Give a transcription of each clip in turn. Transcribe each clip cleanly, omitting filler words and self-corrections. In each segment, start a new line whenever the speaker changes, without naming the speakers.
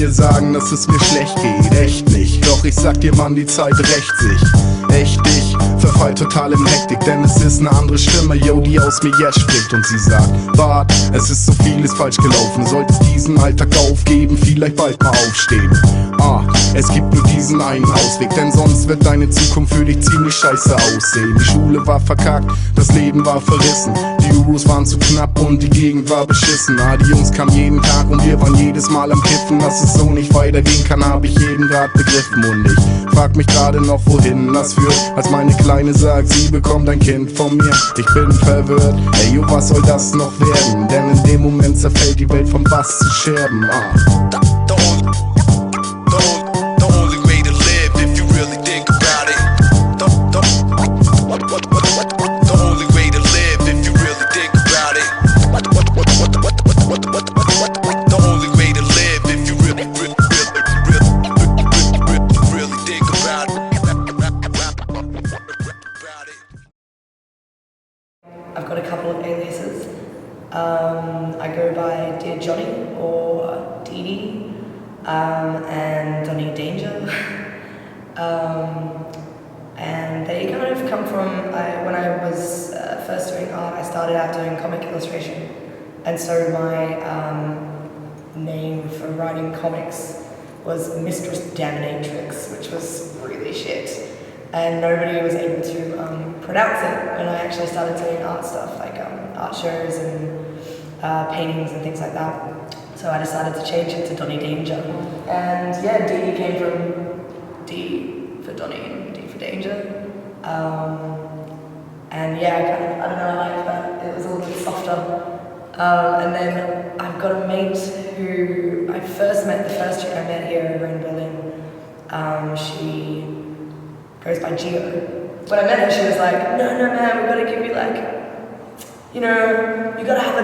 mir sagen, dass es mir schlecht geht, echt nicht. Doch ich sag dir, Mann, die Zeit rächt sich. Echt, ich verfall total in Hektik, denn es ist ne andere Stimme, yo, die aus mir jetzt spricht. Und sie sagt, Bart, es ist so vieles falsch gelaufen. Solltest diesen Alltag aufgeben, vielleicht bald mal aufstehen. Es gibt nur diesen einen Ausweg, denn sonst wird deine Zukunft für dich ziemlich scheiße aussehen. Die Schule war verkackt, das Leben war verrissen, die Euros waren zu knapp und die Gegend war beschissen. Die Jungs kamen jeden Tag und wir waren jedes Mal am Kiffen. Dass es so nicht weitergehen kann, hab ich eben grad begriffen. Und ich frag mich gerade noch, wohin das führt, als meine Kleine sagt, sie bekommt ein Kind von mir. Ich bin verwirrt, ey, yo, was soll das noch werden? Denn in dem Moment zerfällt die Welt von Bass zu Scherben.
I've got a couple of aliases. I go by Dear Johnny or Dee Dee, and Donnie Danger. And they kind of come from, when I was first doing art, I started out doing comic illustration. And so my name for writing comics was Mistress Dominatrix, which was really shit. And nobody was able to pronounce it when I actually started doing art stuff, like art shows and paintings and things like that. So I decided to change it to Donnie Danger. And yeah, Dee Dee came from D for Donnie and D for Danger. And yeah, I don't know, I like that. It was a little bit softer. And then I've got a mate who I first met, the first chick I met here over in Berlin. She goes by Gio. When I met her, she was like, no man, we gotta give you like, you know, you gotta have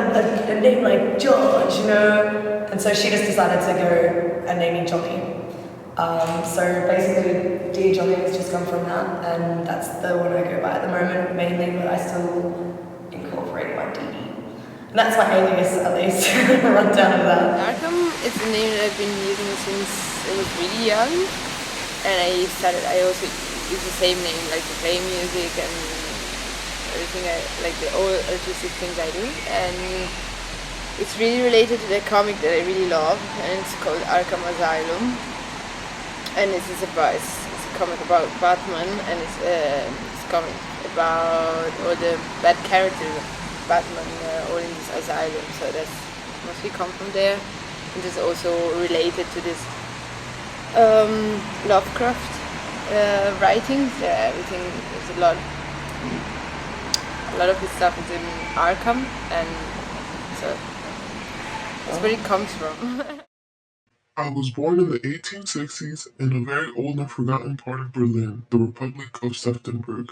a name like George, you know? And so she just decided to go and name me Johnny. So basically, Dear Johnny has just come from that, and that's the one I go by at the moment mainly, but I still incorporate my Dee Dee. And that's my alias, at least, run down of that.
Darkam is a name that I've been using since I was really young, and I also use the same name, like to play music and everything, like the all artistic things I do, and it's really related to the comic that I really love, and it's called Arkham Asylum, and it's a comic about Batman, and it's a comic about all the bad characters of Batman all in this asylum, so that's mostly come from there, and it's also related to this Lovecraft writings. Everything is a lot of his stuff is in Arkham, and so that's where it comes from.
I was born in the 1860s in a very old and forgotten part of Berlin, the Republic of Seftenberg.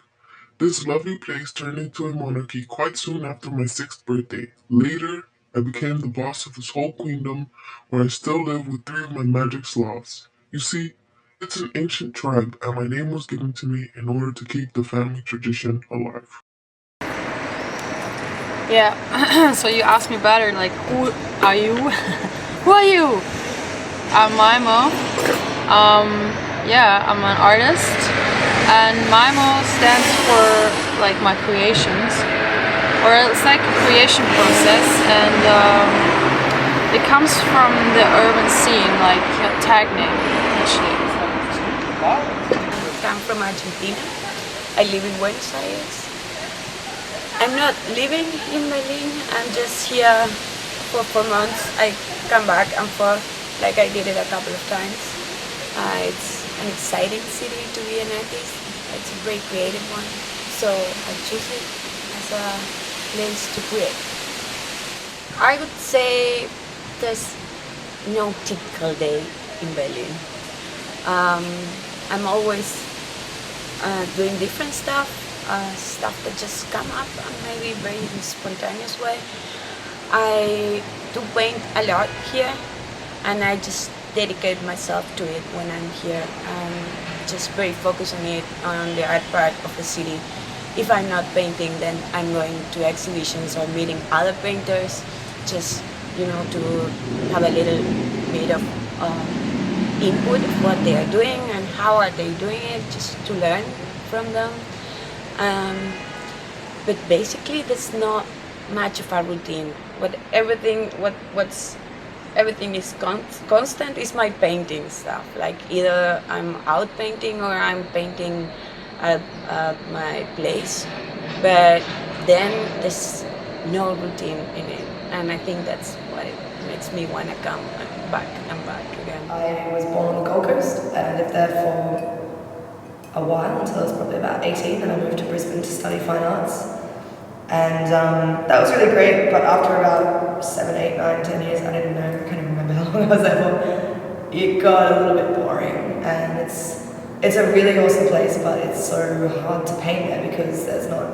This lovely place turned into a monarchy quite soon after my 6th birthday. Later, I became the boss of this whole queendom, where I still live with 3 of my magic sloths. You see, it's an ancient tribe, and my name was given to me in order to keep the family tradition alive.
Yeah, so you asked me better, like, who are you? Who are you? I'm Mimo. Yeah, I'm an artist, and Mimo stands for like my creations, or it's like a creation process, and it comes from the urban scene, like tag name actually.
I'm from Argentina. I live in Buenos Aires. I'm not living in Berlin. I'm just here for 4 months. I come back and forth, like I did it a couple of times. It's an exciting city to be an artist. It's a very creative one. So I choose it as a place to create. I would say there's no typical day in Berlin. I'm always doing different stuff that just come up in maybe very spontaneous way. I do paint a lot here, and I just dedicate myself to it when I'm here. Just very focused on it, on the art part of the city. If I'm not painting, then I'm going to exhibitions or meeting other painters, just, you know, to have a little bit of input of what they are doing and how are they doing it, just to learn from them. But basically, there's not much of a routine. Everything is constant is my painting stuff. Like either I'm out painting or I'm painting at my place, but then there's no routine in it, and I think that's what it makes me want to come back and back again.
I was born on the Gold Coast and I lived there for a while until I was probably about 18, and I moved to Brisbane to study fine arts. And that was really great, but after about 7, 8, 9, 10 years, I can't even remember how long I was there for, it got a little bit boring. And it's a really awesome place, but it's so hard to paint there because there's not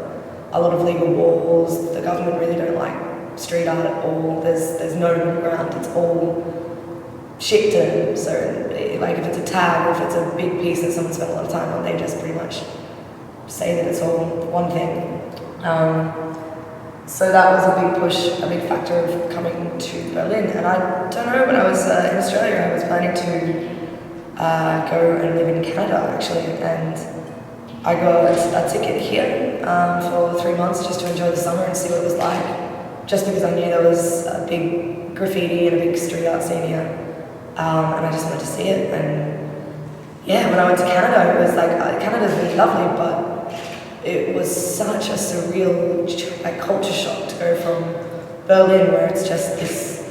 a lot of legal walls. The government really don't like street art at all. There's no middle ground, it's all shit to them. So like if it's a tag or if it's a big piece that someone spent a lot of time on, they just pretty much say that it's all one thing. So that was a big push, a big factor of coming to Berlin. And I don't know, when I was in Australia, I was planning to go and live in Canada actually, and I got a ticket here for 3 months just to enjoy the summer and see what it was like, just because I knew there was a big graffiti and a big street art scene here, and I just wanted to see it. And yeah, when I went to Canada, it was like, Canada's really lovely, but it was such a surreal culture shock to go from Berlin, where it's just this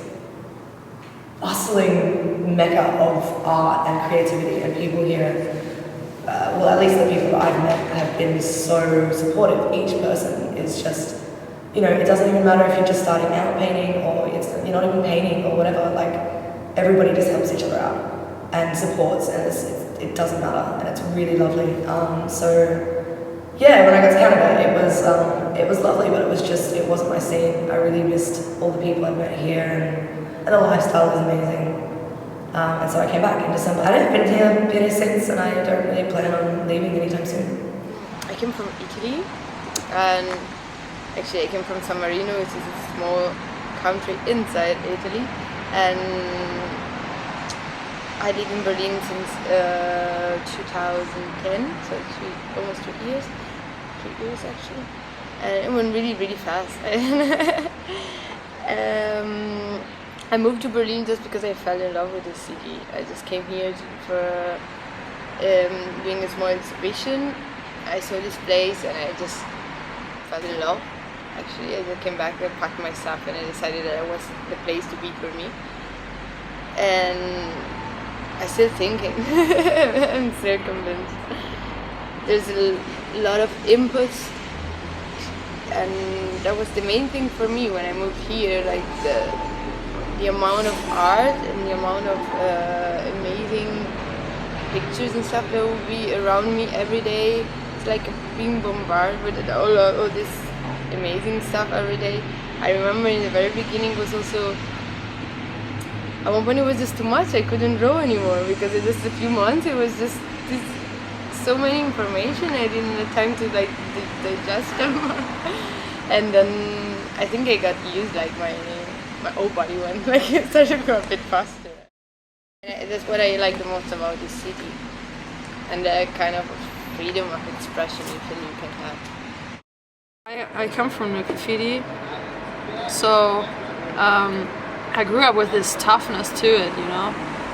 bustling mecca of art and creativity, and people here, well, at least the people that I've met have been so supportive. Each person is just, it doesn't even matter if you're just starting out painting or you're not even painting or whatever, like everybody just helps each other out and supports, and it doesn't matter, and it's really lovely. So yeah, when I got to Canada, it was lovely, but it wasn't my scene. I really missed all the people I'd met here, and the lifestyle was amazing. And so I came back in December. I've been here since, and I don't really plan on leaving anytime soon.
I came from Italy, and actually I came from San Marino, which is a small country inside Italy, and I live in Berlin since 2010, so almost 2 years. 3 years actually, and it went really, really fast. I moved to Berlin just because I fell in love with the city. I just came here for doing a small exhibition. I saw this place and I just fell in love. Actually, I just came back and packed my stuff, and I decided that it was the place to be for me. And I'm still thinking. I'm still convinced. There's a lot of inputs, and that was the main thing for me when I moved here. Like the amount of art and the amount of amazing pictures and stuff that will be around me every day. It's like being bombarded with all this amazing stuff every day. I remember in the very beginning was also, at one point it was just too much. I couldn't draw anymore because in just a few months it was just so many information. I didn't have time to digest them. And then I think I got used, like my whole body went, like it started to go a bit faster. And that's what I like the most about this city, and the kind of freedom of expression you can have.
I come from the graffiti, so I grew up with this toughness to it,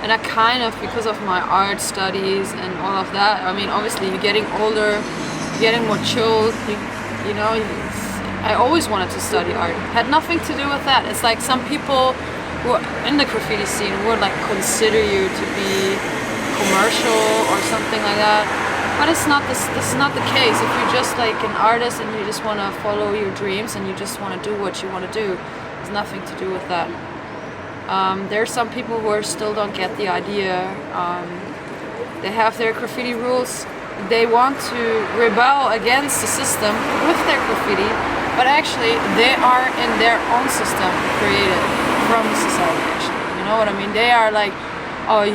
and I kind of, because of my art studies and all of that, I mean, obviously you're getting older, you're getting more chilled, I always wanted to study art. Had nothing to do with that. It's like some people who are in the graffiti scene would like consider you to be commercial or something like that. But it's not this is not the case. If you're just like an artist and you just want to follow your dreams and you just want to do what you want to do, there's nothing to do with that. There are some people who still don't get the idea. They have their graffiti rules. They want to rebel against the system with their graffiti, but actually they are in their own system created from society, actually. You know what I mean? They are like, oh,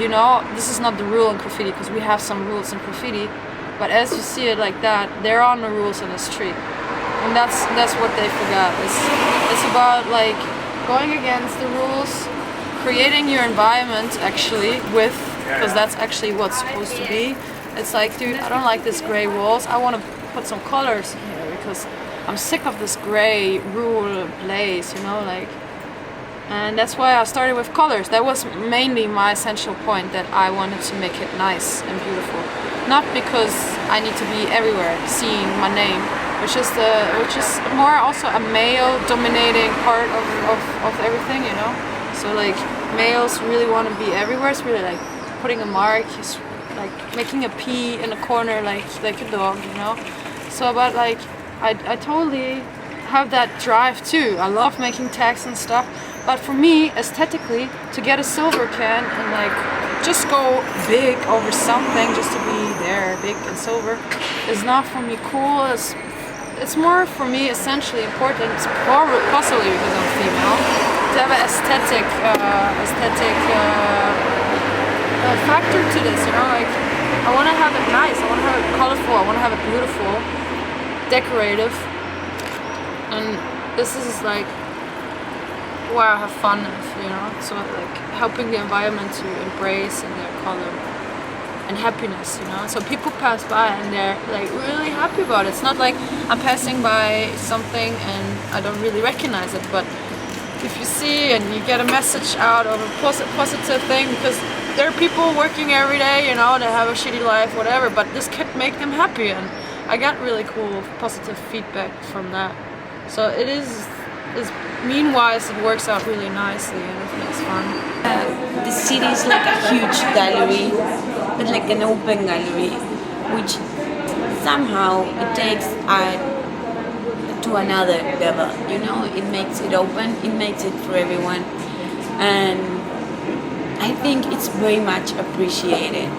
this is not the rule in graffiti because we have some rules in graffiti, but as you see it like that, there are no rules on the street. And that's what they forgot. It's about like going against the rules, creating your environment actually with, because that's actually what's supposed to be. It's like, dude, I don't like this gray walls. I want to put some colors in here because I'm sick of this gray rural place, you know, like. And that's why I started with colors. That was mainly my essential point, that I wanted to make it nice and beautiful. Not because I need to be everywhere seeing my name, which is more also a male dominating part of everything, you know. So like males really want to be everywhere. It's really like putting a mark, it's like making a pee in a corner like a dog, you know. So but like I totally have that drive too. I love making tags and stuff. But for me, aesthetically, to get a silver can and like just go big over something just to be there, big and silver, is not for me cool. It's more for me essentially important, possibly because I'm female, to have an aesthetic factor to this, you know, like I want to have it nice, I want to have it colorful, I want to have it beautiful, decorative, and this is like where I have fun with, you know, so like helping the environment to embrace in their color and happiness, you know. So people pass by and they're like really happy about it. It's not like I'm passing by something and I don't really recognize it, but if you see and you get a message out of a positive thing, because there are people working every day, you know, they have a shitty life, whatever, but this can make them happy, and I got really cool positive feedback from that. So it is meanwhile it works out really nicely and I think it's fun.
The city is like a huge gallery, but like an open gallery, which somehow it takes art to another level, you know. It makes it open, it makes it for everyone, and I think it's very much appreciated.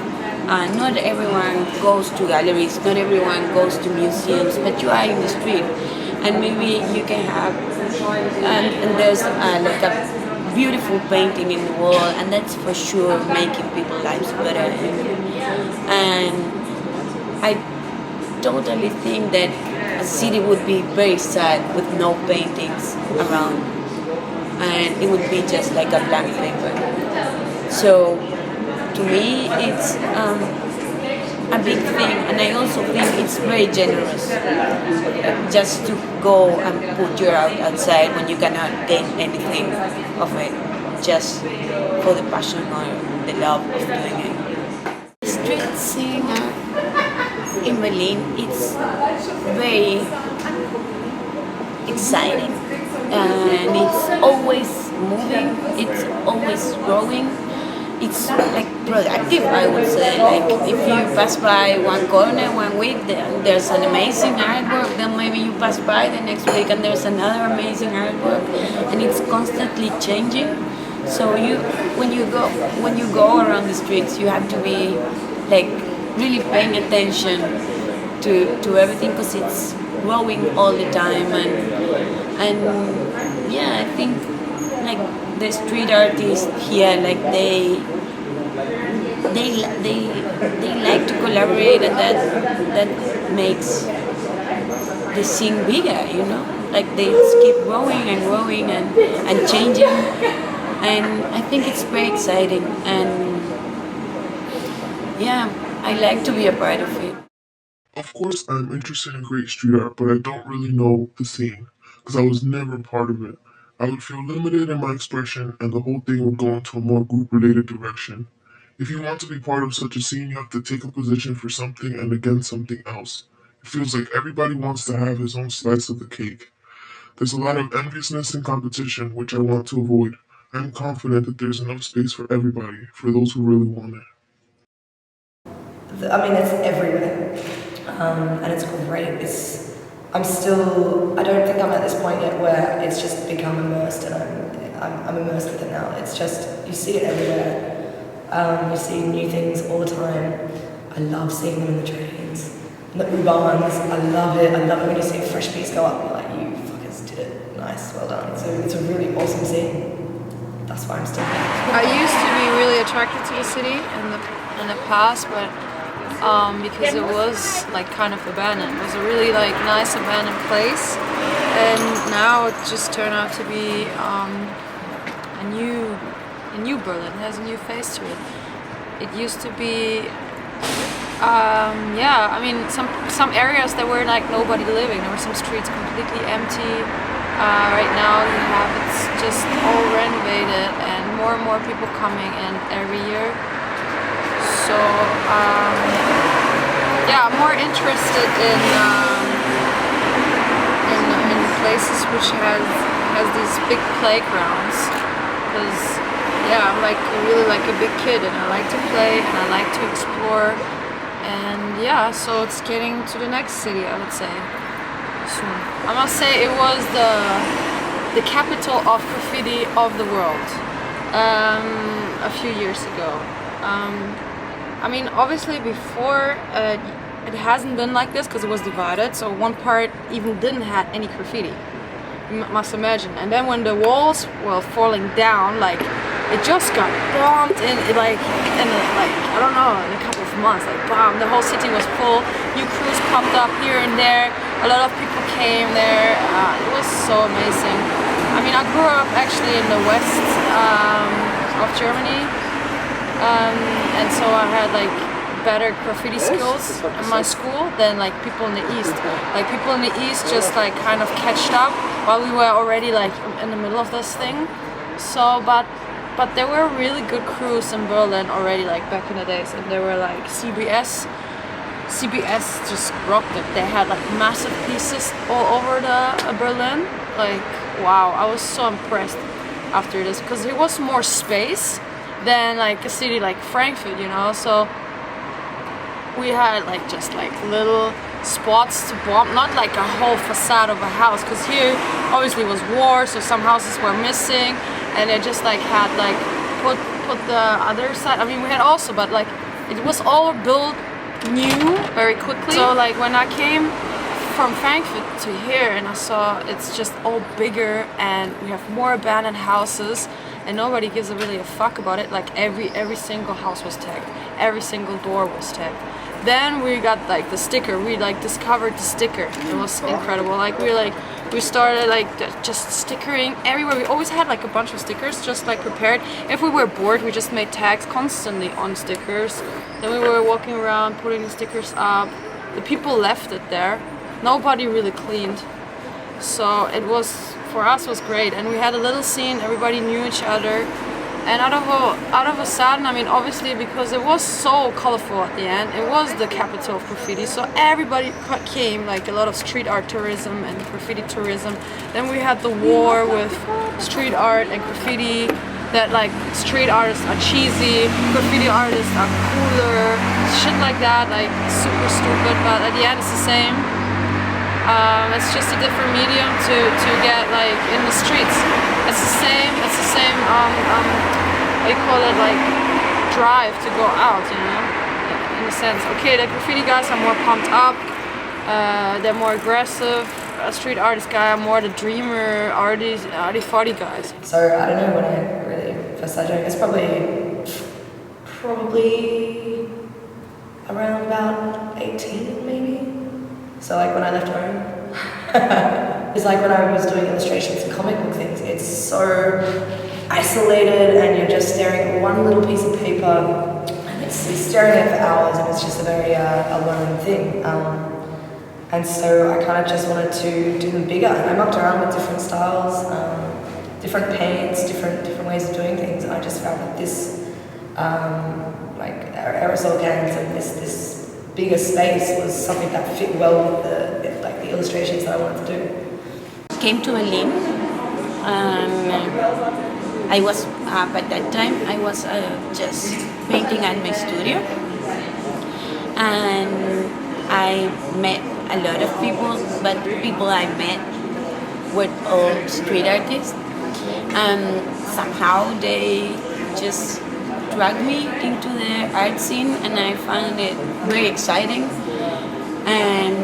Not everyone goes to galleries, not everyone goes to museums, but you are in the street and maybe you can have and there's like a beautiful painting in the wall, and that's for sure making people's lives better. And I totally think that a city would be very sad with no paintings around, and it would be just like a blank paper. So to me it's a big thing, and I also think it's very generous just to go and put your art outside when you cannot gain anything of it, just for the passion or the love of doing it. Street scene in Berlin, it's very exciting and it's always moving, it's always growing. It's like productive, I would say. Like if you pass by one corner one week, there's an amazing artwork, then maybe you pass by the next week and there's another amazing artwork, and it's constantly changing. So when you go around the streets, you have to be like really paying attention to everything, because it's growing all the time, and yeah, I think like the street artists here, like they like to collaborate, and that makes the scene bigger, you know. Like they just keep growing and growing and changing, and I think it's very exciting, and yeah, I like to be a part of it.
Of course, I'm interested in great street art, but I don't really know the scene, because I was never part of it. I would feel limited in my expression, and the whole thing would go into a more group-related direction. If you want to be part of such a scene, you have to take a position for something and against something else. It feels like everybody wants to have his own slice of the cake. There's a lot of enviousness and competition, which I want to avoid. I'm confident that there's enough space for everybody, for those who really want it.
I mean, it's everywhere, and it's great. I don't think I'm at this point yet where it's just become immersed, and I'm immersed with it now. It's just, you see it everywhere. You see new things all the time. I love seeing them in the trains, in the U-Bahns. I love it. I love it when you see a fresh piece go up. You're like, you fuckers did it. Nice, well done. So it's a really awesome scene. That's why I'm still here.
I used to be really attracted to the city in the past, but because it was like kind of abandoned. It was a really like nice abandoned place, and now it just turned out to be a new a new Berlin, it has a new face to it. It used to be, yeah, I mean, some areas there were like nobody living. There were some streets completely empty. Right now it's just all renovated and more people coming in every year. So yeah, I'm more interested in places which has these big playgrounds, because yeah, I'm like really like a big kid and I like to play and I like to explore, and yeah, so it's getting to the next city, I would say, soon. I must say it was the capital of graffiti of the world a few years ago. I mean, obviously before it hasn't been like this because it was divided, so one part even didn't have any graffiti. You must imagine. And then when the walls were falling down, like it just got bombed in like I don't know, in a couple of months, like bomb. The whole city was full. New crews popped up here and there. A lot of people came there. It was so amazing. I mean, I grew up actually in the west of Germany, and so I had like better graffiti skills in my school than like people in the east. Like people in the east just like kind of catched up while we were already like in the middle of this thing. So but there were really good crews in Berlin already, like back in the days, and there were like CBS just rocked it. They had like massive pieces all over the Berlin. Like wow, I was so impressed after this because it was more space than like a city like Frankfurt, you know. So we had like just like little spots to bomb, not like a whole facade of a house, because here obviously was war, so some houses were missing, and they just like had like put the other side. I mean, we had also, but like it was all built new very quickly. So like when I came from Frankfurt to here and I saw it's just all bigger and we have more abandoned houses and nobody gives really a fuck about it. Like every single house was tagged, every single door was tagged. Then we got like the sticker. We like discovered the sticker. It was incredible. Like we started like just stickering everywhere. We always had like a bunch of stickers just like prepared. If we were bored, we just made tags constantly on stickers. Then we were walking around putting the stickers up. The people left it there. Nobody really cleaned. So it was, for us, was great. And we had a little scene. Everybody knew each other. And out of a sudden, I mean, obviously, because it was so colorful at the end, it was the capital of graffiti, so everybody came, like a lot of street art tourism and graffiti tourism. Then we had the war with street art and graffiti, that like street artists are cheesy, graffiti artists are cooler, shit like that, like super stupid, but at the end it's the same. It's just a different medium to get like in the streets. It's the same, what you call it, like drive to go out, you know, in a sense. Okay, the graffiti guys are more pumped up, they're more aggressive. Street artist guy are more the dreamer, arty-farty guys.
So I don't know when I really first started doing it. It's probably around about 18 maybe. So like when I left home. It's like when I was doing illustrations and comic book things, it's so isolated and you're just staring at one little piece of paper and you're staring at it for hours and it's just a very alone thing. And so I kind of just wanted to do them bigger, and I mucked around with different styles, different paints, different ways of doing things, and I just found that this like aerosol cans and this bigger space was something that fit well with the illustrations that I wanted to do.
Came to Berlin. I was at that time I was just painting at my studio, and I met a lot of people, but the people I met were all street artists, and somehow they just dragged me into the art scene, and I found it very exciting, and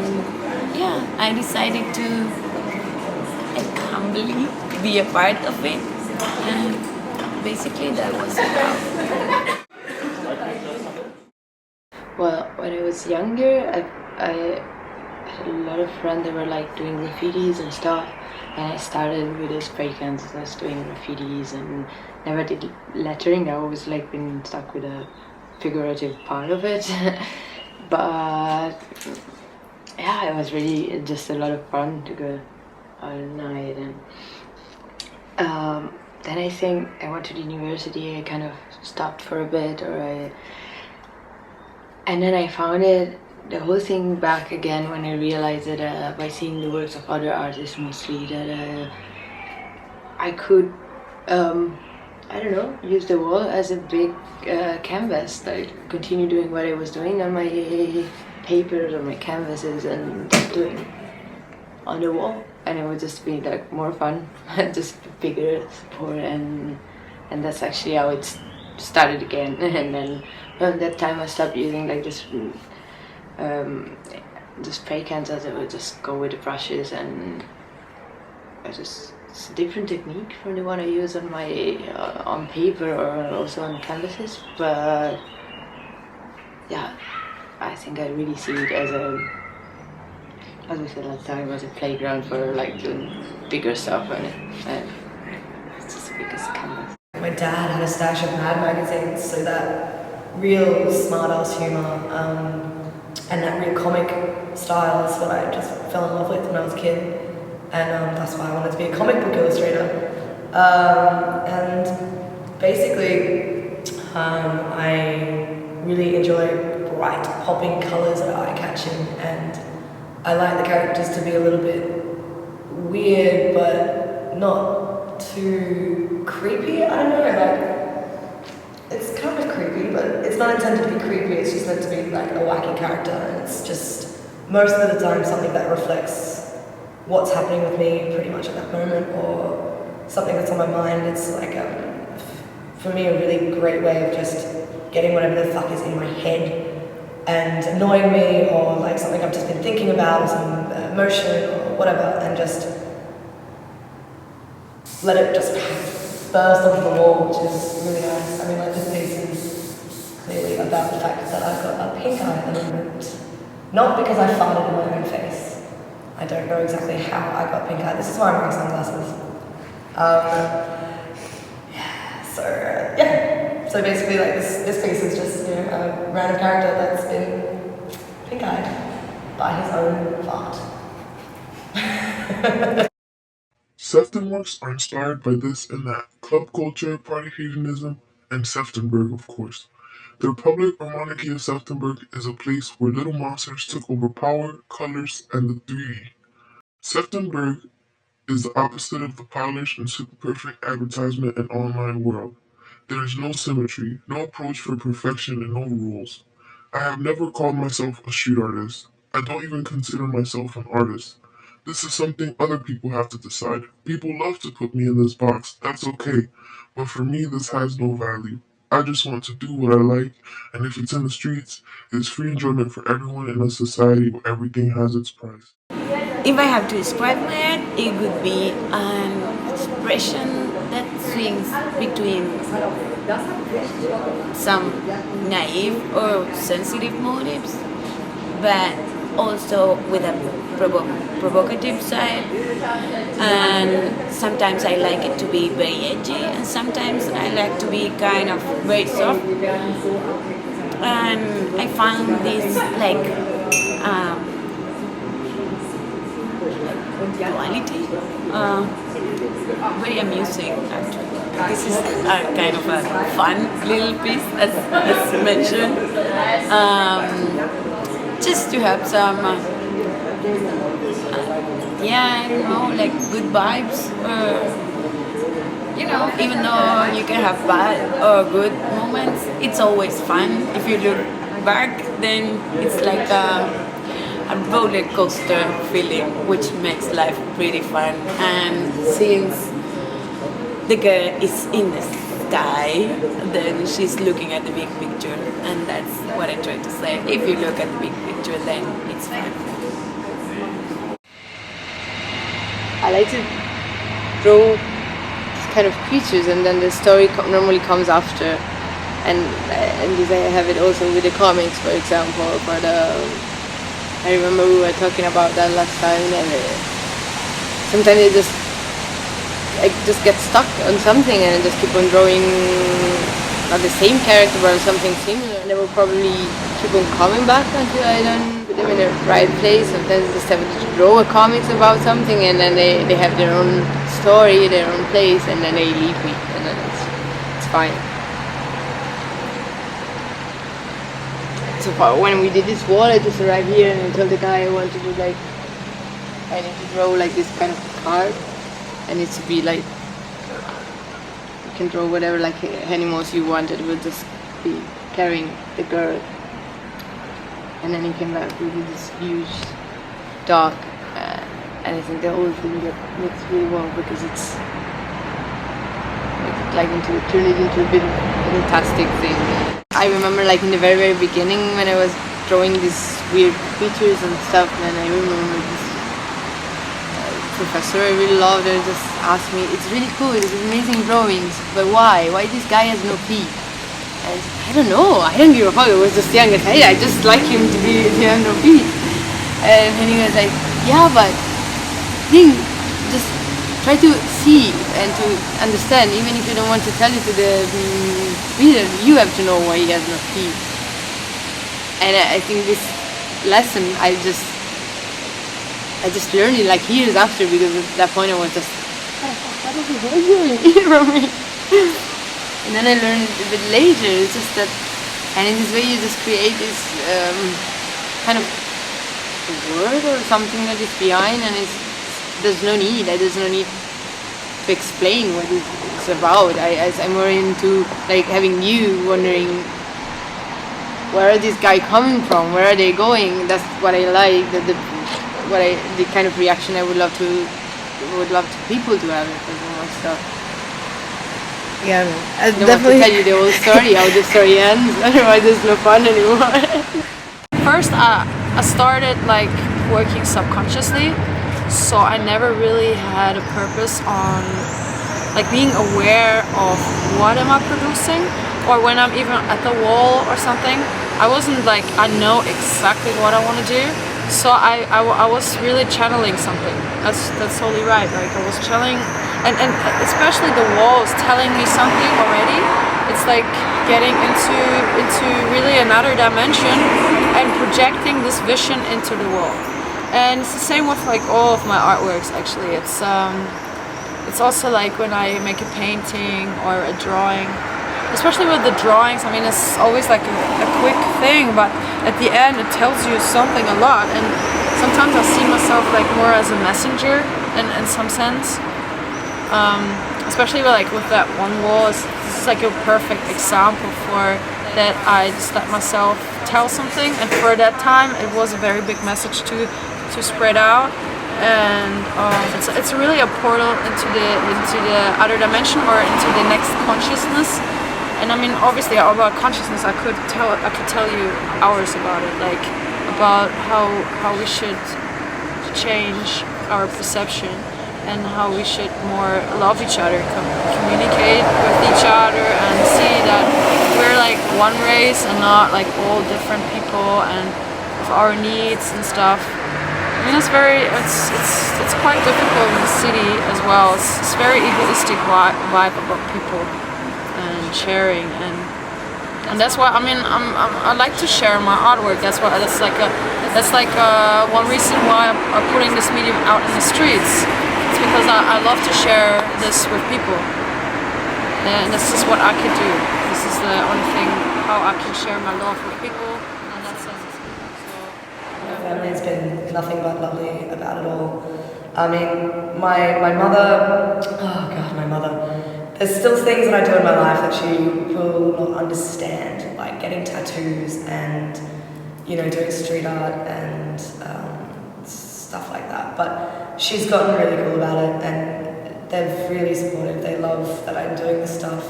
yeah, I decided to humbly be a part of it, and basically that was it.
Well, when I was younger, had a lot of friends that were like doing graffitis and stuff, and I started with the spray cans, just doing graffitis and never did lettering. I always like been stuck with a figurative part of it. But yeah, it was really just a lot of fun to go out at night. And then I think I went to the university. I kind of stopped for a bit, and then I found the whole thing back again when I realized that by seeing the works of other artists mostly, that I could, I don't know, use the wall as a big canvas. Like continue doing what I was doing on my papers or my canvases and doing on the wall, and it would just be like more fun, just bigger support, and that's actually how it started again. And then around that time I stopped using like this spray cans, as I would just go with the brushes, and it's a different technique from the one I use on my on paper or also on canvases. But yeah, I think I really see it as as we said last time, as a playground for like doing bigger stuff, and it's just the biggest canvas.
My dad had a stash of Mad magazines, so that real smart-ass humour and that real comic style is what I just fell in love with when I was a kid, and that's why I wanted to be a comic book illustrator. And basically, I really enjoy bright, popping colours that are eye-catching, and I like the characters to be a little bit weird, but not too creepy. I don't know, like, it's kind of creepy, but it's not intended to be creepy, it's just meant to be like a wacky character, and it's just most of the time something that reflects what's happening with me pretty much at that moment, or something that's on my mind. It's like, for me, a really great way of just getting whatever the fuck is in my head and annoying me, or like something I've just been thinking about, some emotion or whatever, and just let it just burst onto the wall, which is really nice. I mean, like, this piece is clearly about the fact that I've got a pink eye at the moment. Not because I farted in my own face. I don't know exactly how I got pink eye. This is why I'm wearing sunglasses. So basically, like, this piece is just, you know, a random character that's been pink-eyed by his own fart.
Sefton works are inspired by this and that, club culture, party hedonism, and Seftenberg, of course. The Republic or Monarchy of Seftenberg is a place where little monsters took over power, colors, and the 3D. Seftenberg is the opposite of the polished and super perfect advertisement and online world. There is no symmetry, no approach for perfection, and no rules. I have never called myself a street artist. I don't even consider myself an artist. This is something other people have to decide. People love to put me in this box, that's okay. But for me, this has no value. I just want to do what I like, and if it's in the streets, it's free enjoyment for everyone in a society where everything has its price.
If I have to describe my art, it would be an expression that swings between some naive or sensitive motives, but also with a provocative side. And sometimes I like it to be very edgy, and sometimes I like to be kind of very soft. And I find this like duality very amusing, actually. This is a kind of a fun little piece, as mentioned, just to have some I don't know, like good vibes, you know, even though you can have bad or good moments, it's always fun. If you look back, then it's like a roller coaster feeling, which makes life pretty fun. And since the girl is in the sky, then she's looking at the big picture, and that's what I try to say. If you look at the big picture, then it's fun.
I like to draw these kind of creatures, and then the story normally comes after. And I have it also with the comics, for example, for I remember we were talking about that last time, and sometimes I just get stuck on something and I just keep on drawing not the same character but something similar, and I will probably keep on coming back until I don't put them in the right place. Sometimes I just have to draw a comics about something and then they have their own story, their own place, and then they leave me, and then it's fine. So when we did this wall, I just arrived here and I told the guy I want to do like, I need to draw like this kind of card. It needs to be like, you can draw whatever like animals you want. It will just be carrying the girl. And then he came back with this huge dog. And I think the whole thing looks really well because it's turn it into a bit of a fantastic thing. I remember like in the very, very beginning when I was drawing these weird creatures and stuff, and I remember this professor I really loved, and just asked me, it's really cool, it's amazing drawings, but why? Why this guy has no feet? And I don't know, I don't give a fuck, I was just young and I just like him to have no feet. And he was like, yeah, but just try to see and to understand, even if you don't want to tell it to the reader, you have to know why he has no feet. And I think this lesson, I just learned it like years after, because at that point I was just, what is he doing from me? And then I learned it a bit later, it's just that, and in this way you just create this kind of word or something that is behind, and there's no need to explain what it's about. I'm more into like having you wondering, where are this guy coming from? Where are they going? That's what I like. The kind of reaction I would love people to have for more stuff.
Yeah,
I don't want to tell you the whole story, how the story ends. Otherwise, there's no fun anymore.
First, I started like working subconsciously, so I never really had a purpose on like being aware of what am I producing, or when I'm even at the wall or something. I wasn't like, I know exactly what I want to do, so I was really channeling something. That's totally right. Like I was channeling, and especially the walls telling me something already. It's like getting into really another dimension and projecting this vision into the wall. And it's the same with like all of my artworks actually. It's also like when I make a painting or a drawing, especially with the drawings, I mean it's always like a quick thing, but at the end it tells you something a lot, and sometimes I see myself like more as a messenger in some sense. Especially with that one wall, this is like a perfect example for that. I just let myself tell something, and for that time it was a very big message to spread out, and it's really a portal into the other dimension or into the next consciousness. And I mean, obviously about consciousness I could tell you hours about it, like about how we should change our perception and how we should more love each other, communicate with each other, and see that we're like one race and not like all different people and with our needs and stuff. I mean, it's quite difficult in the city as well. It's very egoistic vibe about people and sharing, and that's why I mean I like to share my artwork. That's like one reason why I'm putting this medium out in the streets. It's because I love to share this with people, and this is what I could do. This is the only thing how I can share my love with people in that sense.
My family has been nothing but lovely about it all. I mean, my mother, oh God, my mother. There's still things that I do in my life that she will not understand, like getting tattoos and, doing street art and stuff like that. But she's gotten really cool about it, and they're really supportive. They love that I'm doing this stuff.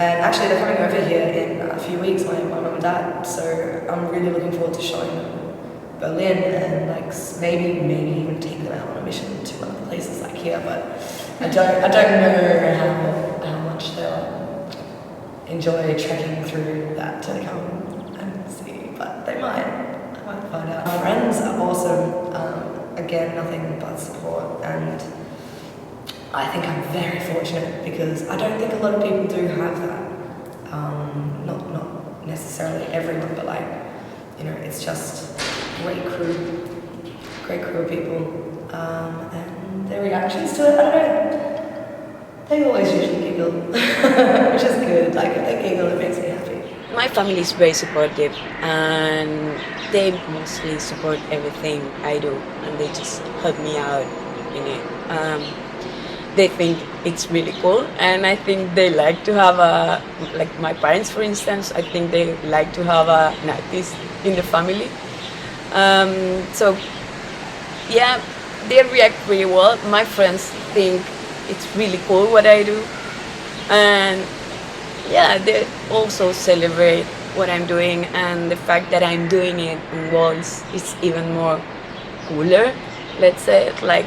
And actually, they're coming over here in a few weeks, my mum and dad. So I'm really looking forward to showing them Berlin and maybe even take them out on a mission to one of the places like here. But I don't know how much they'll enjoy trekking through that to come and see. But they might. I might But friends are awesome. Again, nothing but support, and I think I'm very fortunate because I don't think a lot of people do have that. Not necessarily everyone, but like, you know, it's just great crew of people, and their reactions to it, I don't know, they always usually giggle, which is good. Like if they giggle, it makes me happy.
My family is very supportive, and they mostly support everything I do, and they just help me out in it. They think it's really cool, and I think they like to have like my parents, for instance, I think they like to have an artist in the family. So yeah, they react really well. My friends think it's really cool what I do, and yeah, they also celebrate what I'm doing, and the fact that I'm doing it on walls is even more cooler, let's say, like,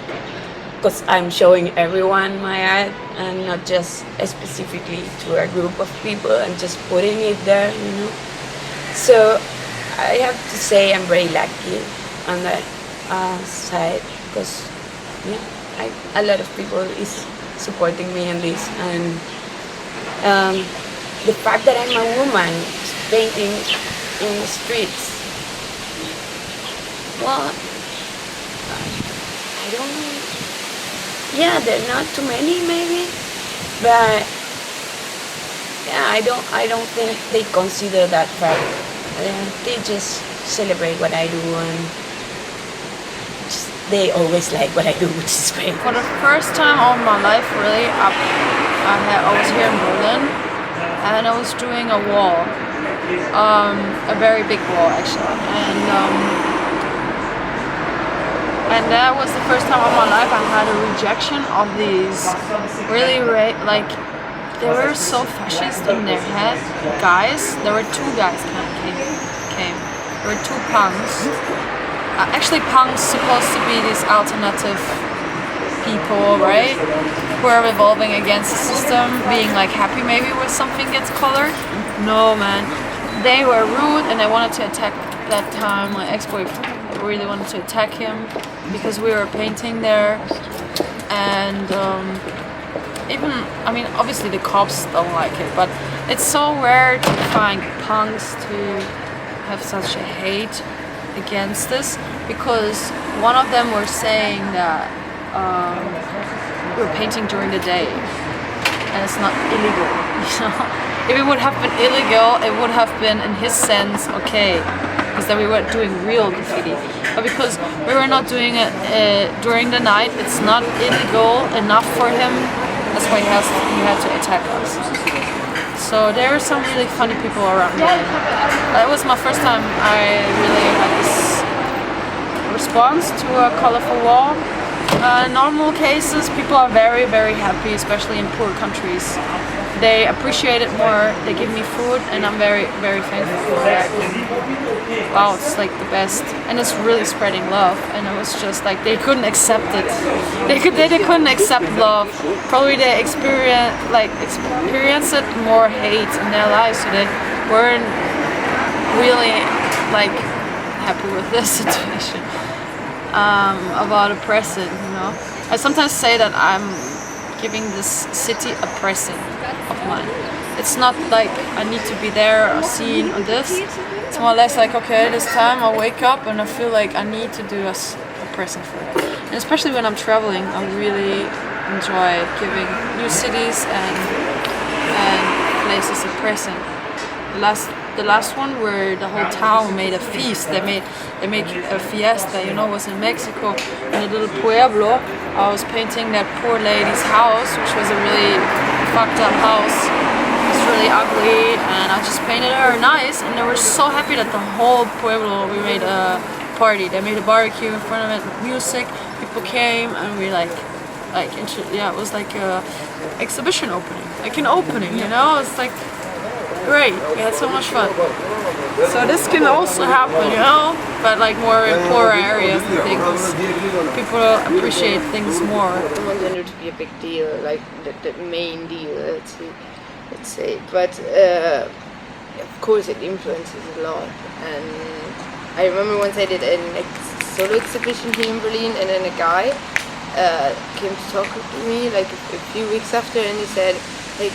because I'm showing everyone my art and not just specifically to a group of people and just putting it there, you know. So I have to say I'm very lucky on that side, because yeah, a lot of people is supporting me in this, and the fact that I'm a woman painting in the streets, well, I don't know. Yeah, there are not too many maybe, but yeah, I don't think they consider that fact. They just celebrate what I do, and they always like what I do, which is great.
For the first time all my life, really, I was here in Berlin, and I was doing a wall, a very big wall actually, and that was the first time in my life I had a rejection of these really like, they were so fascist in their head. Guys, there were two guys came. There were two punks. Actually, punks supposed to be these alternative people, right? Who are revolving against the system, being like happy maybe when something gets colored. No, man. They were rude and they wanted to attack that time my ex-boyfriend. They really wanted to attack him because we were painting there, and even, I mean, obviously the cops don't like it, but it's so rare to find punks to have such a hate against this, because one of them were saying that we were painting during the day and it's not illegal, you know? If it would have been illegal, it would have been, in his sense, okay, because then we were doing real graffiti. But because we were not doing it during the night, it's not illegal enough for him. That's why he had to attack us. So there were some really funny people around me. That was my first time I really had this response to a colorful wall. In normal cases, people are very, very happy, especially in poor countries. They appreciate it more, they give me food, and I'm very, very thankful for that. Wow, it's like the best. And it's really spreading love, and it was just like, they couldn't accept it. They couldn't accept love. Probably they experienced it more hate in their lives, so they weren't really like happy with this situation. About oppressing, you know. I sometimes say that I'm giving this city a present of mine. It's not like I need to be there or seen or this. It's more or less like, okay, this time I wake up and I feel like I need to do a present for it. And especially when I'm traveling, I really enjoy giving new cities and places a present. The last one where the whole town made a feast. They made a fiesta, you know, was in Mexico, in a little pueblo. I was painting that poor lady's house, which was a really fucked up house. It was really ugly, and I just painted her nice, and they were so happy that the whole pueblo, we made a party. They made a barbecue in front of it, music, people came, and we it was like a exhibition opening, like an opening, you know. It's like great, we had so much fun. So this can also happen, you know, but like more in poorer areas and things. People appreciate things more.
I don't want it to be a big deal, like the main deal, let's say. But of course it influences a lot, and I remember once I did a solo exhibition here in Berlin, and then a guy came to talk to me like a few weeks after, and he said, like,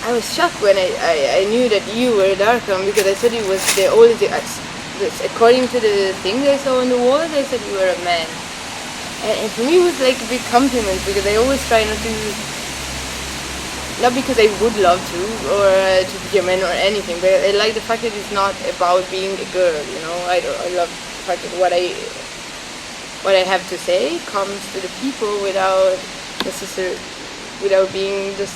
I was shocked when I knew that you were Darkam, because I thought it was the oldest. According to the thing I saw on the wall, they said you were a man. And for me it was like a big compliment, because I always try not because I would love to, or to be a man or anything, but I like the fact that it's not about being a girl, you know. I love the fact that what I have to say comes to the people without being just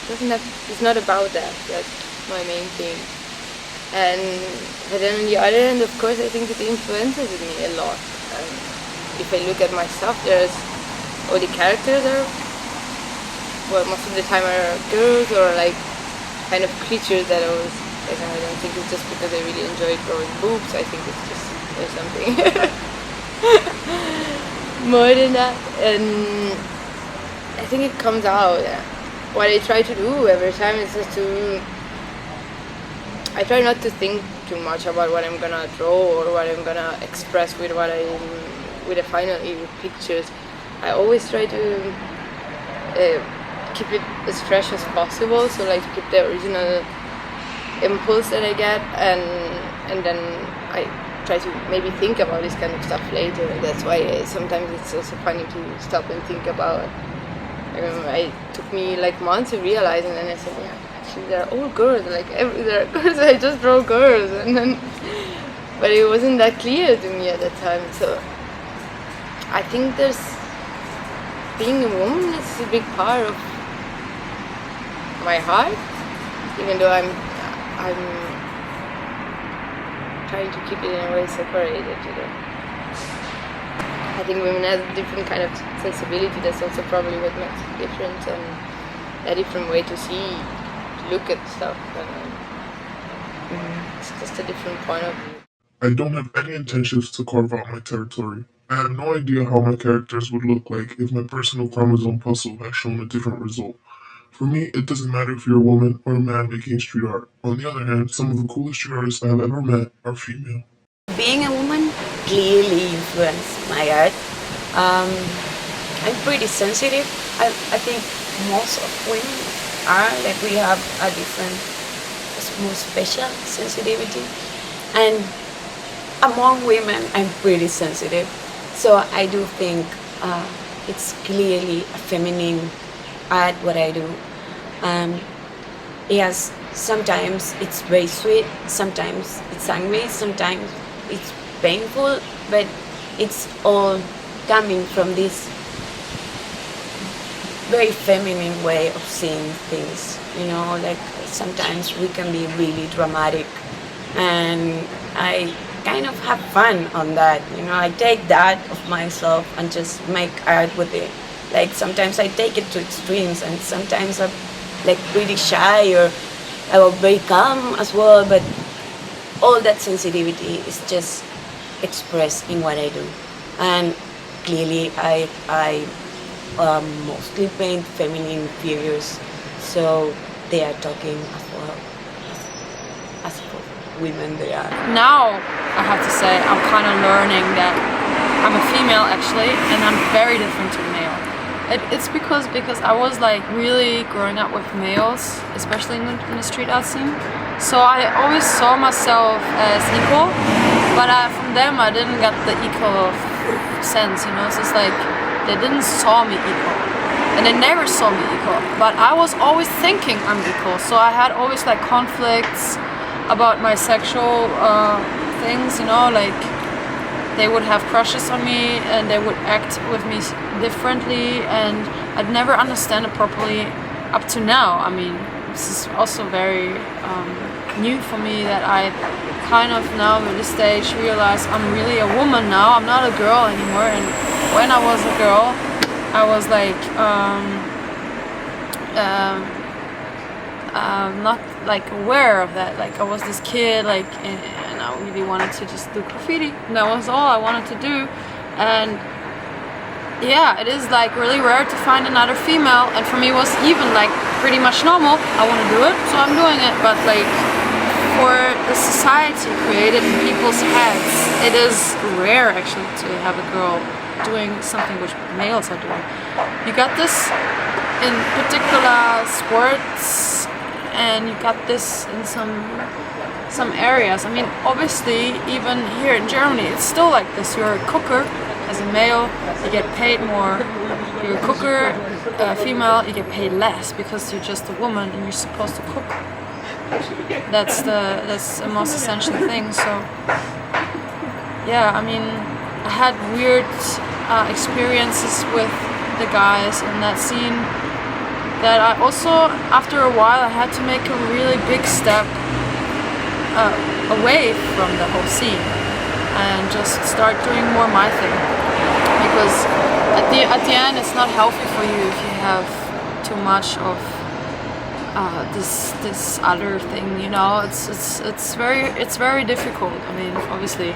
it's not about that. That's my main thing. But then on the other hand, of course, I think it influences me a lot. If I look at myself, all the characters are, well, most of the time are girls, or like kind of creatures that I don't think it's just because I really enjoy drawing boobs. I think it's just there's something more than that, and I think it comes out. What I try to do every time is just I try not to think too much about what I'm gonna draw or what I'm gonna express with the final pictures. I always try to keep it as fresh as possible, so like to keep the original impulse that I get, and then I try to maybe think about this kind of stuff later. That's why sometimes it's also funny to stop and think about. I remember it took me like months to realize, and then I said, yeah, actually they're all girls, like there are girls, I just draw girls, and then, but it wasn't that clear to me at that time. So I think being a woman is a big part of my heart, even though I'm trying to keep it in a way separated, you know. I think women have a different kind of sensibility. That's also probably what makes it different, and a different way to look at stuff. It's just a different point of view.
I don't have any intentions to carve out my territory. I have no idea how my characters would look like if my personal chromosome puzzle had shown a different result. For me, it doesn't matter if you're a woman or a man making street art. On the other hand, some of the coolest street artists I have ever met are female.
Being a woman clearly influenced my art. I'm pretty sensitive. I think most of women are, like, we have a different, more special sensitivity. And among women, I'm pretty sensitive. So I do think it's clearly a feminine art, what I do. Yes, sometimes it's very sweet, sometimes it's angry, sometimes it's painful, but it's all coming from this very feminine way of seeing things, you know, like sometimes we can be really dramatic, and I kind of have fun on that, you know. I take that of myself and just make art with it. Like sometimes I take it to extremes, and sometimes I'm like pretty shy, or I will very calm as well, but all that sensitivity is just expressed in what I do. And clearly I mostly paint feminine figures, so they are talking as well as for women they are.
Now I have to say I'm kind of learning that I'm a female actually, and I'm very different to male. It's because I was like really growing up with males, especially in the street art scene. So I always saw myself as equal, but from them I didn't get the equal sense, you know. So it's like they didn't saw me equal, and they never saw me equal. But I was always thinking I'm equal, so I had always like conflicts about my sexual things, you know, like they would have crushes on me and they would act with me differently, and I'd never understand it properly up to now. I mean, this is also very new for me, that I kind of now at this stage realize I'm really a woman now. I'm not a girl anymore, and when I was a girl I was like not like aware of that. Like I was this kid, like, and I really wanted to just do graffiti, and that was all I wanted to do. And yeah, it is like really rare to find another female, and for me it was even like pretty much normal. I want to do it, so I'm doing it. But like for the society created in people's heads. It is rare actually to have a girl doing something which males are doing. You got this in particular sports, and you got this in some areas. I mean, obviously, even here in Germany, it's still like this. You're a cooker as a male, you get paid more. You're a cooker, female, you get paid less because you're just a woman and you're supposed to cook. That's the most essential thing. So, yeah, I mean, I had weird experiences with the guys in that scene. That I also, after a while, I had to make a really big step away from the whole scene and just start doing more my thing, because at the end it's not healthy for you if you have too much of this other thing, you know. It's very difficult. I mean, obviously,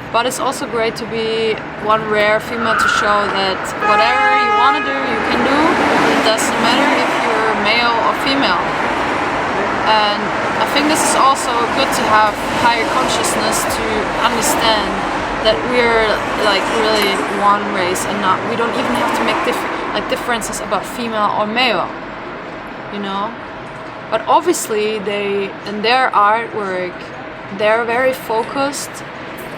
but it's also great to be one rare female to show that whatever you want to do, you can do. It doesn't matter if you're male or female. And I think this is also good to have higher consciousness to understand that we're like really one race, and we don't even have to make differences about female or male, you know. But obviously in their artwork, they're very focused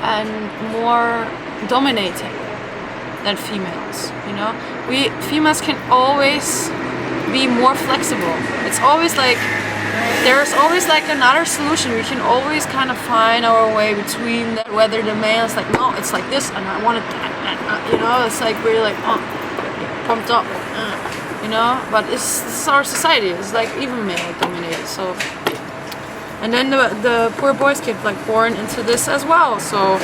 and more dominating than females, you know. We females can always be more flexible. It's always like there's always like another solution. We can always kind of find our way between that, whether the male is like, no, it's like this, and I want it, you know. It's like really like pumped up, you know. But this is our society. It's like even male dominated. So, and then the poor boys get like born into this as well. So,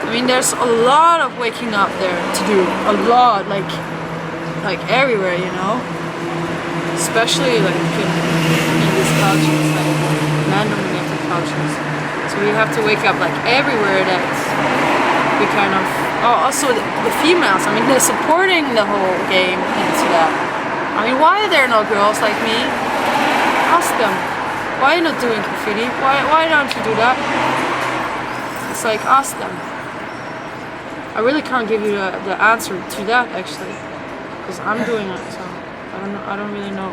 I mean, there's a lot of waking up there to do. A lot, like everywhere, you know. Especially like in these cultures, like man-dominated cultures. So we have to wake up like everywhere that we kind of. Oh, also the females. I mean, they're supporting the whole game into that. I mean, why are there no girls like me? Ask them. Why are you not doing graffiti? Why don't you do that? It's like, ask them. I really can't give you the answer to that actually, because I'm doing it. So. I don't really know.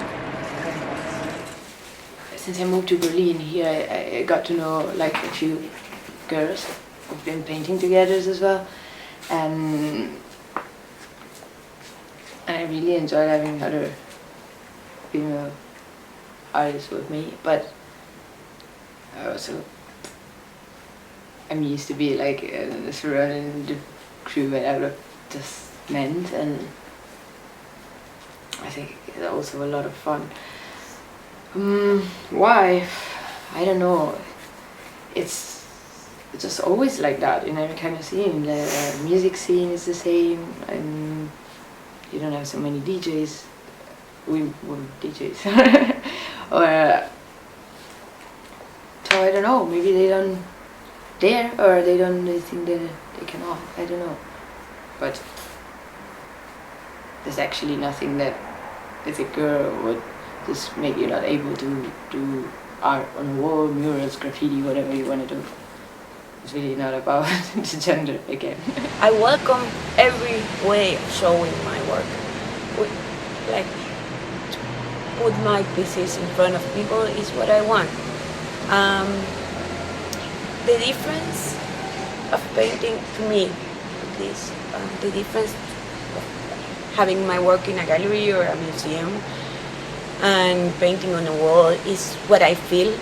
Since I moved to Berlin here, I got to know like a few girls who've been painting together as well, and I really enjoyed having other female artists with me. But I'm used to be like surrounding the crew and out of just men, and I think it's also a lot of fun. Why? I don't know. It's just always like that in every kind of scene. The music scene is the same, and you don't have so many DJs. We were DJs. Or so I don't know. Maybe they don't dare, or they think that they cannot. I don't know. But there's actually nothing that as a girl would just make you not able to do art on a wall, murals, graffiti, whatever you want to do. It's really not about the gender again.
I welcome every way of showing my work. Like, to put my pieces in front of people is what I want. The difference of painting, to me at least, the difference of having my work in a gallery or a museum and painting on a wall is what I feel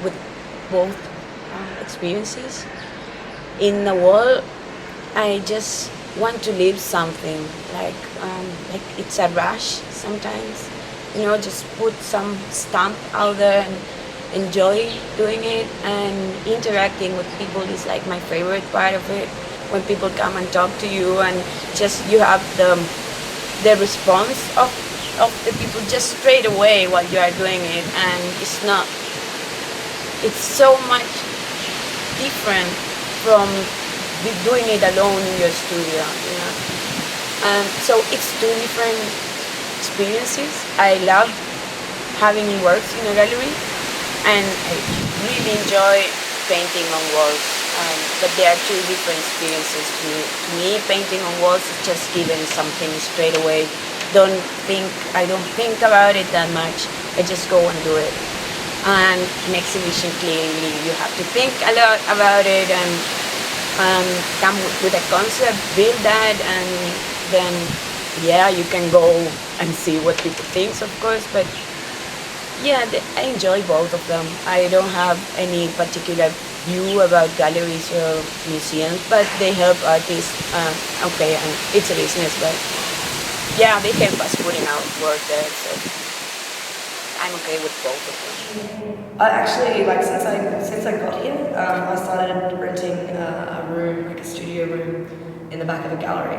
with both experiences. In the wall, I just want to leave something, like it's a rush sometimes, you know, just put some stamp out there and enjoy doing it, and interacting with people is like my favorite part of it. When people come and talk to you and just you have the response of the people just straight away while you are doing it, and it's so much different from doing it alone in your studio, you know. So it's two different experiences. I love having works in a gallery, and I really enjoy painting on walls, but there are two different experiences to me. To me, painting on walls is just giving something straight away. I don't think about it that much. I just go and do it. And an exhibition, clearly, you have to think a lot about it and come with a concept, build that, and then, yeah, you can go and see what people think, of course, but yeah, I enjoy both of them. I don't have any particular view about galleries or museums, but they help artists, okay, and it's a business, but yeah, they help us putting out work there, so I'm okay with both of them.
Actually, like since I got here, I started renting a room, like a studio room, in the back of a gallery.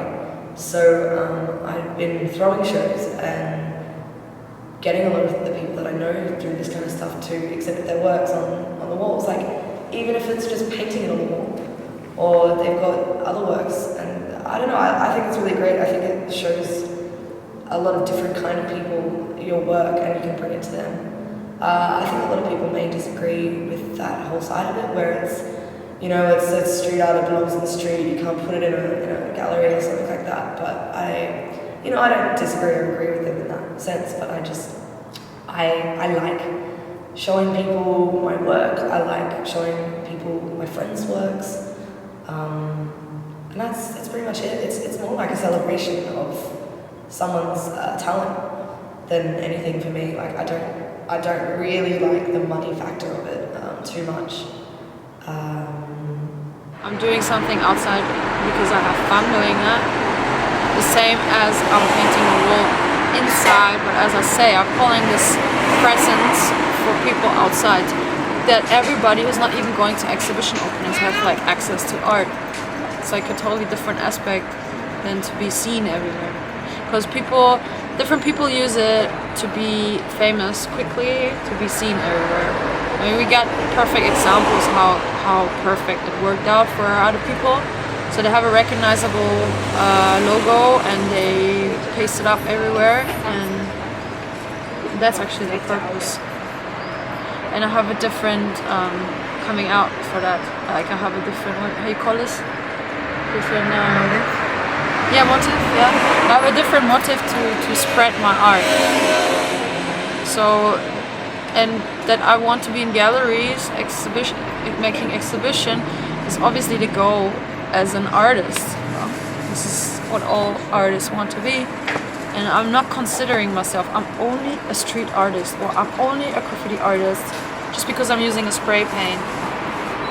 So I've been throwing shows and getting a lot of the people that I know through this kind of stuff to exhibit their works on the walls. Like, even if it's just painting it on the wall, or they've got other works. And I don't know, I think it's really great. I think it shows a lot of different kind of people your work, and you can bring it to them. I think a lot of people may disagree with that whole side of it, where it's, you know, it's street art, it belongs in the street, you can't put it in a gallery or something like that. But I don't disagree or agree with them in that sense, but I like showing people my work, I like showing people my friends' works, and that's pretty much it. It's more like a celebration of someone's talent than anything for me. Like, I don't really like the money factor of it too much.
I'm doing something outside because I have fun doing that. The same as I'm painting a wall inside, but as I say, I'm calling this presence for people outside, that everybody who's not even going to exhibition openings have like access to art. It's like a totally different aspect than to be seen everywhere. Because different people use it to be famous quickly, to be seen everywhere. I mean, we got perfect examples how perfect it worked out for other people. So they have a recognizable logo and they paste it up everywhere, and that's actually their purpose. And I have a different coming out for that. Like, I have a different, how you call this? Different motive. Yeah, I have a different motive to spread my art. So, and that I want to be in galleries, making exhibition is obviously the goal as an artist. This is what all artists want to be. And I'm not considering myself, I'm only a street artist, or I'm only a graffiti artist just because I'm using a spray paint.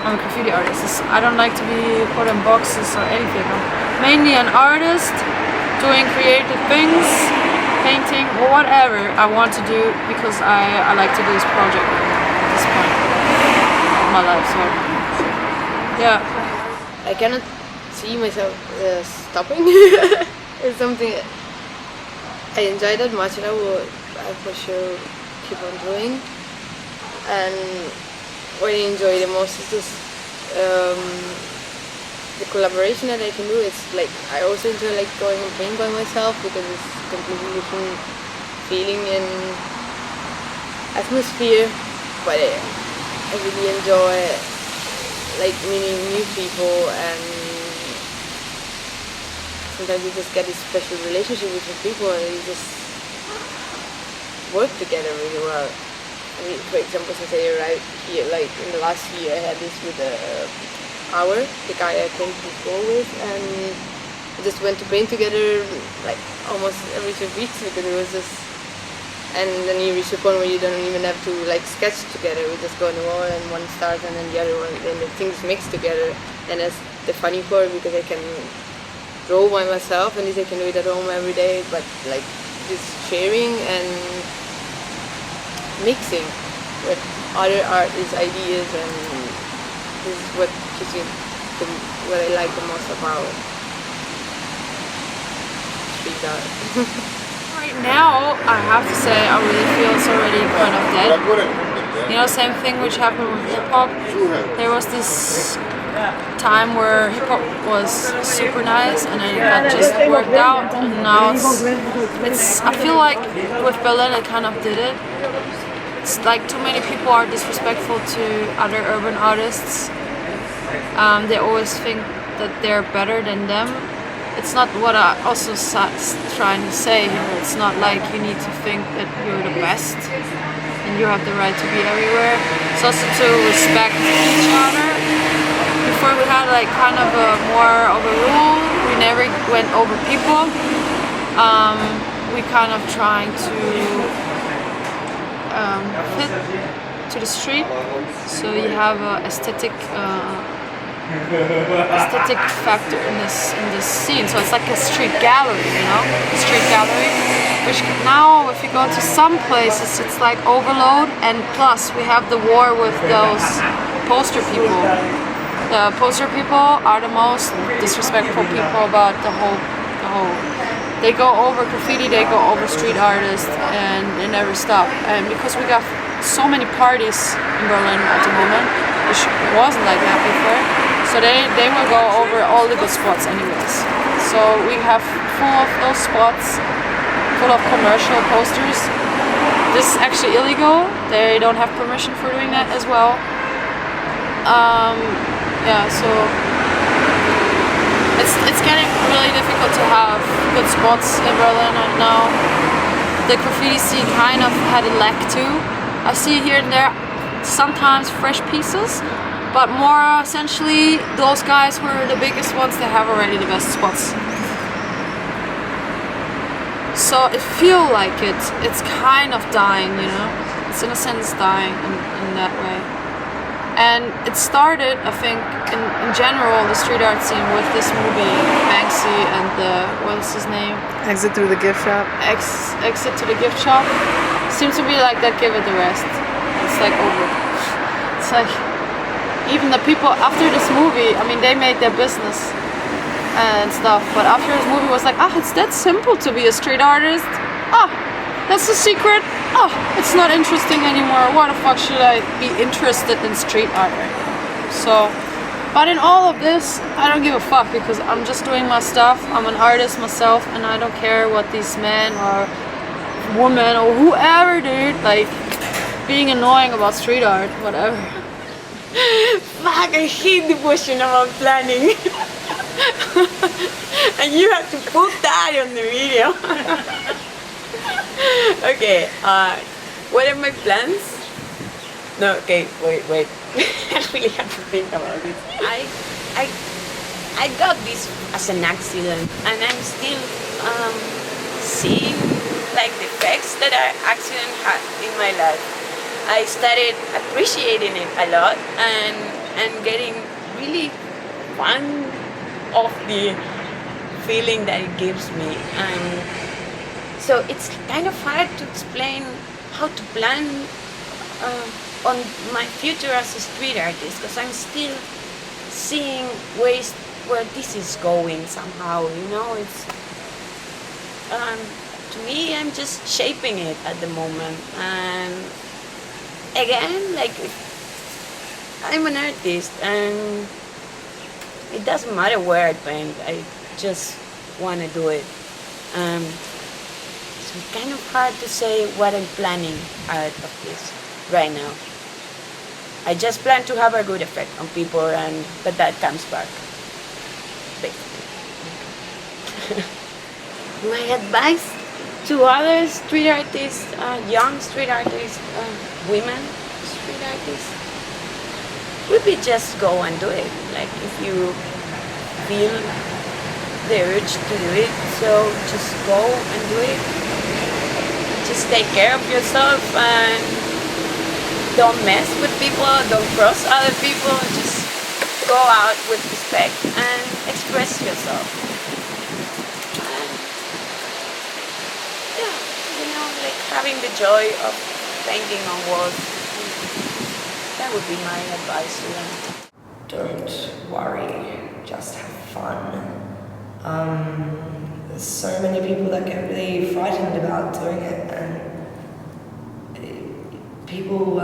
I'm a graffiti artist. I don't like to be put in boxes or anything. I'm mainly an artist doing creative things, painting or whatever I want to do, because I like to do this project at this point of my life. So yeah,
I cannot see myself stopping. It's something I enjoy that much, and I for sure keep on doing. And what I enjoy the most is just the collaboration that I can do. It's like, I also enjoy like going and paint by myself, because it's completely different feeling and atmosphere. But I really enjoy like meeting new people, and sometimes you just get a special relationship with the people, and you just work together really well. I mean, for example, since I arrived here, like in the last year, I had this with the guy I painted before with, and we just went to paint together like almost every 2 weeks, because it was just, and then you reach a point where you don't even have to like sketch together. We just go on the wall and one starts and then the other one, then the things mix together. And that's the funny part, because I can draw by myself, and this I can do it at home every day, but like just sharing and mixing with other artists' ideas, and this is what what I like the most about street art.
right now I have to say I really feel it's already kind of dead. You know, same thing which happened with hip hop. There was this time where hip hop was super nice, and then that just worked out, and now it's I feel like with Berlin it kind of did it. it's like too many people are disrespectful to other urban artists. They always think that they're better than them. It's not what I also trying to say here. It's not like you need to think that you're the best and you have the right to be everywhere. It's also to respect each other. Before we had like kind of a more of a rule. We never went over people. We kind of trying to fit to the street. So you have an aesthetic factor in this scene. So it's like a street gallery, you know, a street gallery. Which now, if you go to some places, it's like overload, and plus we have the war with those poster people. The poster people are the most disrespectful people about the whole. They go over graffiti, they go over street artists, and they never stop. And because we got so many parties in Berlin at the moment, which wasn't like that before. So they will go over all the good spots anyways. So we have full of those spots, full of commercial posters. This is actually illegal. They don't have permission for doing that as well. Yeah, so it's getting really difficult to have good spots in Berlin right now. The graffiti scene kind of had a lack too. I see here and there sometimes fresh pieces, but more essentially those guys who are the biggest ones, they have already the best spots. So it feels like it's kind of dying, you know. It's in a sense dying in that way. And it started, I think, in general, the street art scene with this movie, Banksy and what is his name?
Exit Through the Gift Shop.
Exit to the Gift Shop. Seems to be like that, give it the rest. It's like over. It's like, even the people after this movie, I mean, they made their business and stuff, but after this movie was like, it's that simple to be a street artist. That's the secret. It's not interesting anymore. Why the fuck should I be interested in street art right now? So, but in all of this, I don't give a fuck because I'm just doing my stuff. I'm an artist myself, and I don't care what these men or women or whoever, dude, like being annoying about street art, whatever.
Fuck, I hate the question about planning. And you have to put that on the video. Okay, what are my plans? No, okay, wait. I really have to think about it. I got this as an accident, and I'm still seeing like the effects that an accident had in my life. I started appreciating it a lot and getting really fun of the feeling that it gives me. So it's kind of hard to explain how to plan on my future as a street artist, because I'm still seeing ways where this is going somehow, you know. It's to me, I'm just shaping it at the moment. And again, like, I'm an artist and it doesn't matter where I paint, I just want to do it. So it's kind of hard to say what I'm planning out of this right now. I just plan to have a good effect on people, but that comes back. My advice to other street artists, young street artists, women street artists, would be just go and do it. Like, if you feel the urge to do it, so just go and do it. Just take care of yourself and don't mess with people, don't cross other people, just go out with respect and express yourself. And yeah, you know, like having the joy of painting on walls. That would be my advice to them.
Don't worry, just have fun. There's so many people that get really frightened about doing it, and people,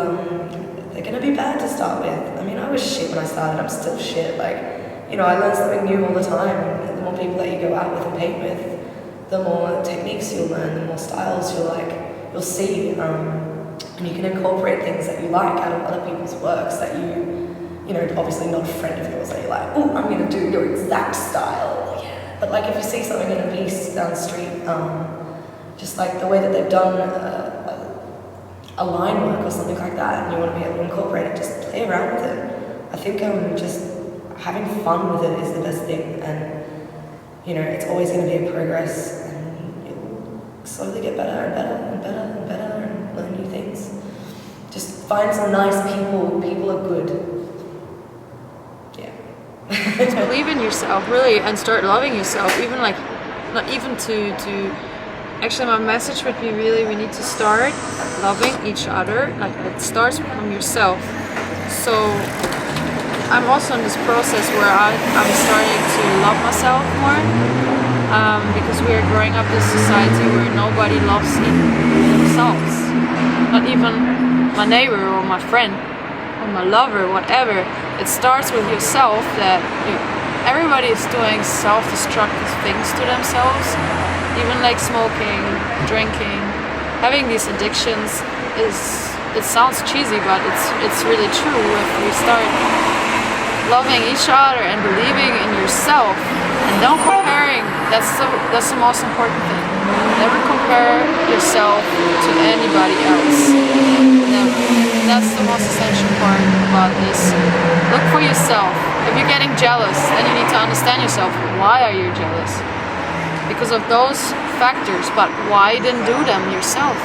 they're gonna be bad to start with. I mean, I was shit when I started, I'm still shit. Like, you know, I learn something new all the time. The more people that you go out with and paint with, the more techniques you'll learn, the more styles you'll see. And you can incorporate things that you like out of other people's works that you know, obviously not a friend of yours that you're like, oh, I'm gonna do your exact style. Yeah. But like if you see something in a piece down the street, just like the way that they've done a line work or something like that, and you want to be able to incorporate it, just play around with it. I think just having fun with it is the best thing, and you know, it's always going to be a progress, and you'll slowly get better and better and better and better and learn new things. Just find some nice people. People are good. Yeah.
Just believe in yourself, really, and start loving yourself. Even like, not even to. Actually, my message would be really, we need to start loving each other. Like it starts from yourself. So I'm also in this process where I'm starting to love myself more, because we are growing up in this society where nobody loves themselves. Not even my neighbor or my friend or my lover, whatever. It starts with yourself, that everybody is doing self-destructive things to themselves. Even like smoking, drinking, having these addictions it sounds cheesy, but it's really true. If we start loving each other and believing in yourself and don't comparing, that's the most important thing. Never compare yourself to anybody else. Never. That's the most essential part about this. Look for yourself. If you're getting jealous, then you need to understand yourself. Why are you jealous? Because of those factors, but why didn't do them yourself?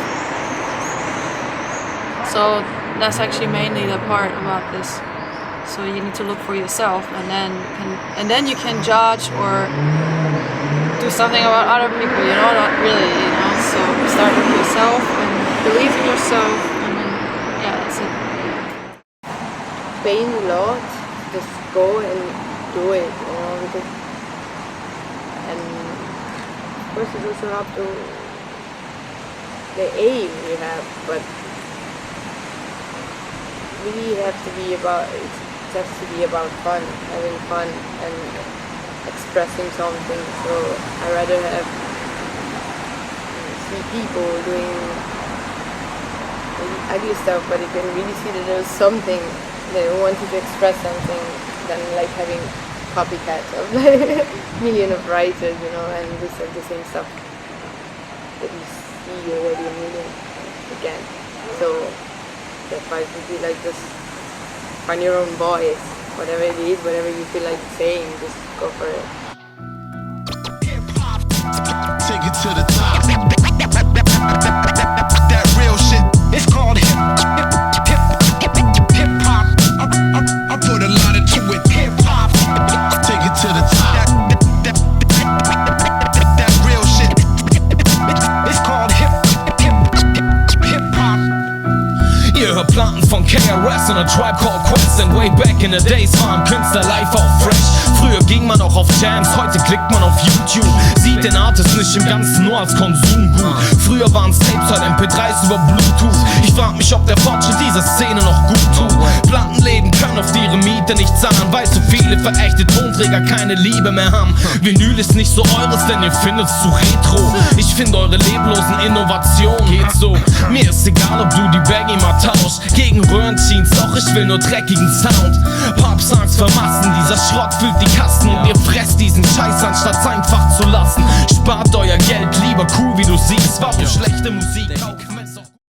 So that's actually mainly the part about this. So you need to look for yourself, and then you can judge or do something about other people. You know, not really. You know, so start with yourself and believe in yourself, and then, yeah, that's it.
Pain a lot, just go and do it. You know, because of course it's also up to the aim you have, but really have to be about, it has to be about fun, having fun and expressing something. So I rather have see people doing really ugly stuff, but you can really see that there's something, they wanted to express something, than like having copycat of like million of writers, you know, and just have the same stuff that you see already a million again. So the advice would be like, just find your own voice, whatever it is, whatever you feel like saying, just go for it.
Take it to the top. That real shit. It's called hip hop. I put a lot into it. Hip hop. Take it to the top. That real shit. It's called hip hop. Ihr hört Platten von KRS und a Tribe Called Quest, and way back in the days waren Künstler live auf fresh. Früher ging man auch auf Jams, heute klickt man auf YouTube. Sieht den Artist nicht im Ganzen nur als Konsumgut. Früher waren's Tapes, heute MP3s über Bluetooth. Ich frag mich, ob der Fortschritt dieser Szene noch gut tut. Plattenläden können auf ihre Miete nicht zahlen, weil zu viele verächte Tonträger keine Liebe mehr haben. Vinyl ist nicht so eures, denn ihr findet's zu retro. Ich finde eure leblosen Innovationen geht so. Mir ist egal, ob du die Baggy mal tauschst gegen Röhrenjeans, doch ich will nur dreckigen Sound. Pop-Songs für Massen, dieser Schrott füllt die Kassen und ihr fresst diesen Scheiß, anstatt einfach zu lassen. Spart euer Geld, lieber cool, wie du siehst, warum schlechte Musik